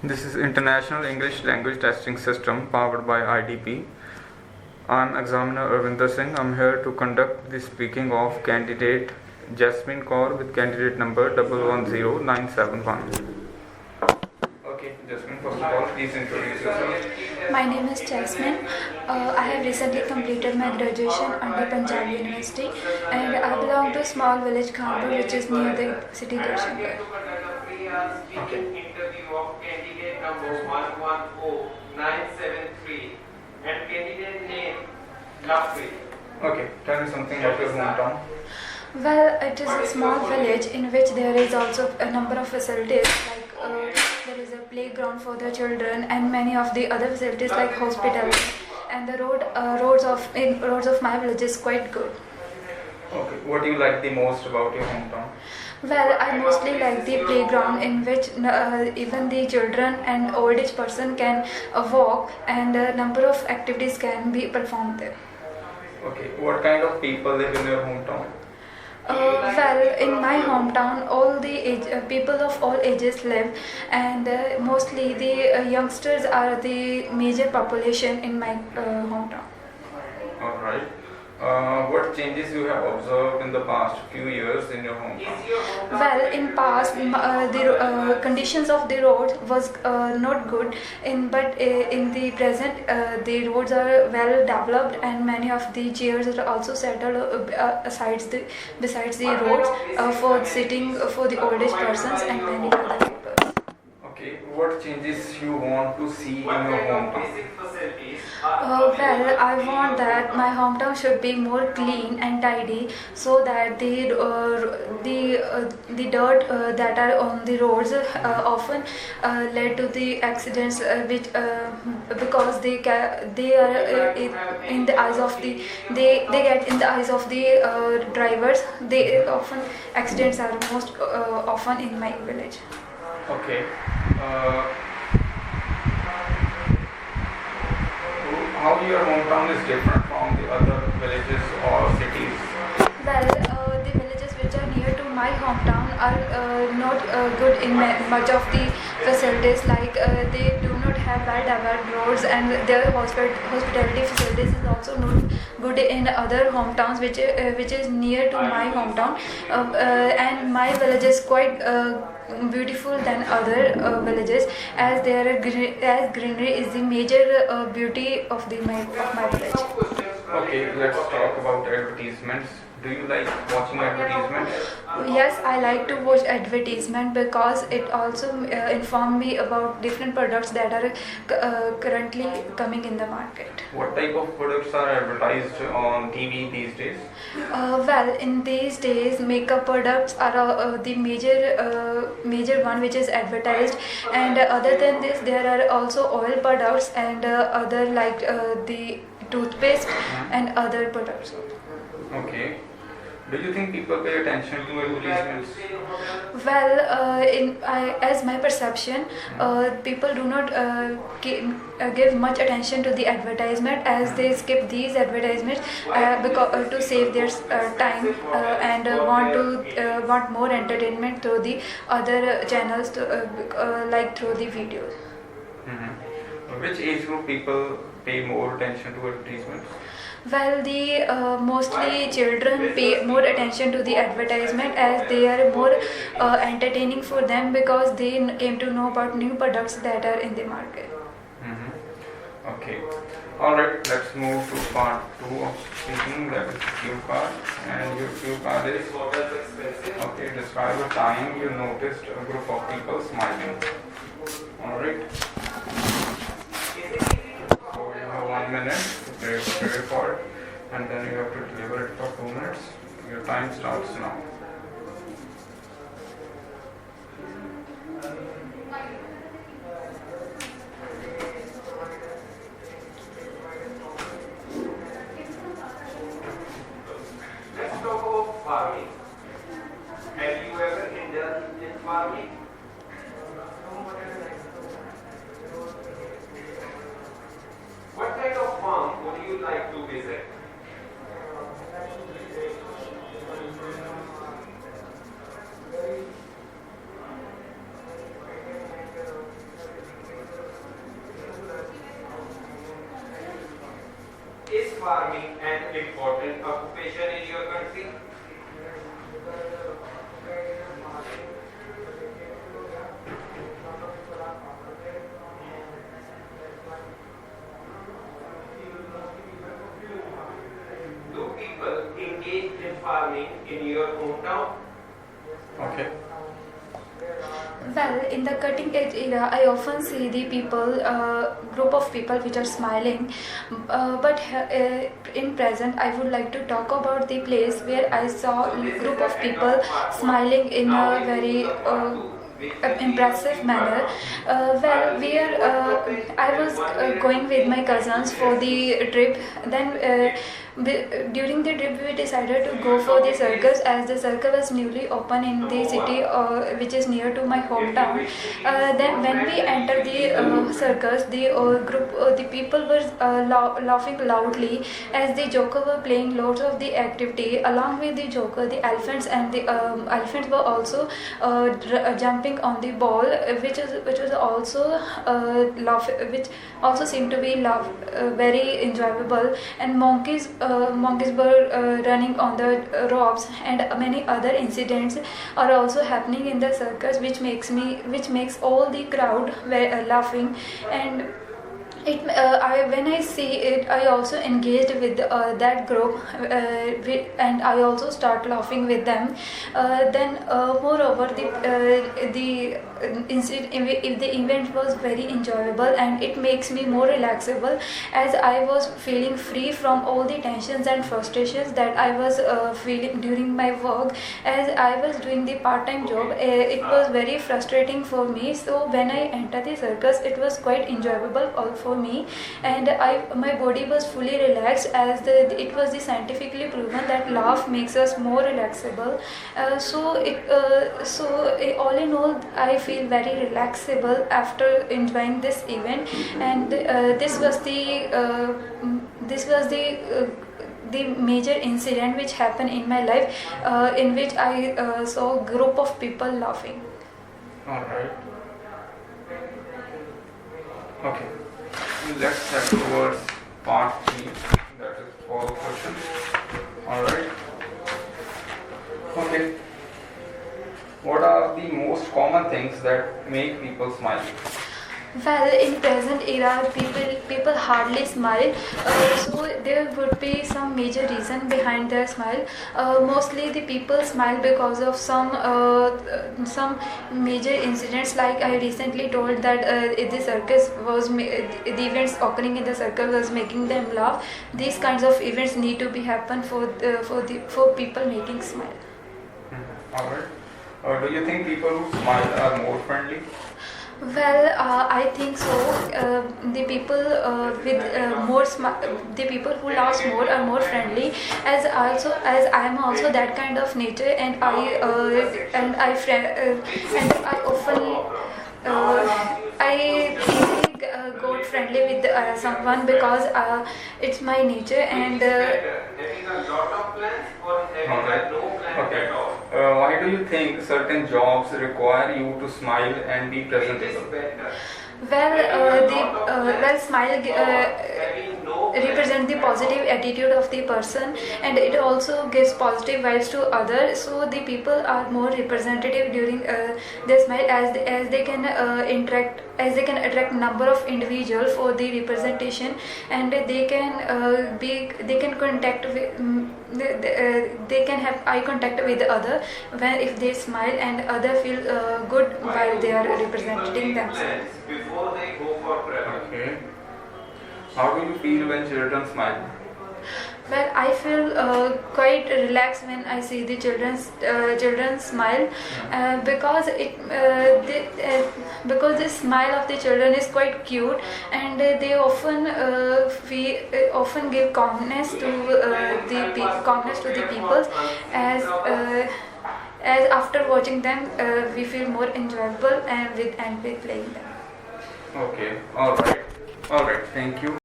This is International English Language Testing System powered by IDP. I'm examiner Arvinder Singh. I'm here to conduct the speaking of candidate Jasmine Kaur with candidate number 110971. Okay, Jasmine, first of all, please introduce yourself. My name is Jasmine. I have recently completed my graduation under Punjab University and I belong to a small village Khanpur which is near the city Darshankar. Okay. Interview of candidate number 110973 and candidate name Lafri. Okay, tell me something about your hometown. Well, it is a small village in which there is also a number of facilities like there is a playground for the children and many of the other facilities like hospital, and the roads of my village is quite good. Okay, what do you like the most about your hometown? Well, I mostly like the playground in which even the children and old age person can walk, and a number of activities can be performed there. Okay, what kind of people live in your hometown? Well, in my hometown, all the people of all ages live, and mostly the youngsters are the major population in my hometown. All right. What changes you have observed in the past few years in your hometown? Well, in past, the conditions of the roads was not good. But in the present, the roads are well developed, and many of the chairs are also settled besides the roads for sitting for the old age persons and many other people. Okay, what changes you want to see in your hometown? Well, I want that my hometown should be more clean and tidy, so that the dirt that are on the roads often led to the accidents, which because they are in the eyes of the they get in the eyes of the drivers. They often accidents are most often in my village. Okay. How your hometown is different from the other villages or cities? Well, the villages which are near to my hometown are not good in much of the facilities. Like they do not have well developed roads, and their hospitality facilities is also not good in other hometowns, which is near to my hometown. And my village is quite beautiful than other villages, as as greenery is the major beauty of my village. Okay, let's talk about advertisements. Do you like watching advertisements? Yes, I like to watch advertisement because it also inform me about different products that are currently coming in the market. What type of products are advertised on TV these days? Well, in these days, makeup products are the major one which is advertised, and other than this, there are also oil products and other like the toothpaste and other products. Okay. Do you think people pay attention to advertisements? Well, as my perception, people do not give much attention to the advertisement, as they skip these advertisements because to save their time and want more entertainment through the other channels, like through the videos. Mm-hmm. Which age group people pay more attention to advertisements? Well, the mostly children pay more attention to the advertisement, as they are more entertaining for them because they came to know about new products that are in the market. Mm-hmm. Okay. Alright, let's move to part 2 of speaking, that is cue card. And your cue card is, okay, describe a time you noticed a group of people smiling. Alright. So you have 1 minute to prepare for it, and then you have to deliver it for 2 minutes. Your time starts now. Let's talk about farming. Have you ever indulged in farming? What kind of farm would you like to visit? farming an important occupation in your country? Do people engage in farming in your hometown? Okay. Well, in the cutting edge era, I often see the people, group of people which are smiling. But in present, I would like to talk about the place where I saw a group of people smiling in a very impressive manner. I was going with my cousins for the trip. Then during the trip, we decided to go for the circus, as the circus was newly open in the city, which is near to my hometown. Then when we entered the circus, the people were laughing loudly as the joker were playing loads of the activity. Along with the joker, the elephants and the elephants were also jumping on the ball, which was also which also seemed to be very enjoyable. And monkeys were running on the ropes, and many other incidents are also happening in the circus, which makes all the crowd laughing. And when I see it, I also engaged with that group, and I also start laughing with them. Moreover, the event was very enjoyable, and it makes me more relaxable, as I was feeling free from all the tensions and frustrations that I was feeling during my work. As I was doing the part-time job, it was very frustrating for me. So when I entered the circus, it was quite enjoyable all for me, and my body was fully relaxed, as it was scientifically proven that laugh makes us more relaxable. All in all, I feel very relaxable after enjoying this event. And this was the major incident which happened in my life, in which I saw a group of people laughing. Alright. Okay. Let's head towards part 3, that is follow questions. Alright. Okay. What are the most common things that make people smile? Well, in present era, people hardly smile, so there would be some major reason behind their smile. Mostly the people smile because of some major incidents. Like I recently told that the circus the events occurring in the circus was making them laugh. These kinds of events need to be happen for people making smile. Alright. Do you think people who smile are more friendly? Well, I think so. The people the people who laugh more are more friendly. As I am also that kind of nature, and I easily got friendly with someone, because it's my nature. And Having a lot of plans or having no plans Okay. at all? Why do you think certain jobs require you to smile and be It is presentable? better. Smile Having no plans. represent the positive attitude of the person, and it also gives positive vibes to others. So the people are more representative during their smile, as they can attract number of individuals for the representation, and they can contact with they can have eye contact with the other when if they smile, and other feel good while they are representing themselves. Before they go for travel. Okay. How do you feel when children smile? Well, I feel quite relaxed when I see the children smile, because because the smile of the children is quite cute, and they often give calmness to the people, as after watching them we feel more enjoyable and with playing them. Okay. Alright. Alright. Thank you.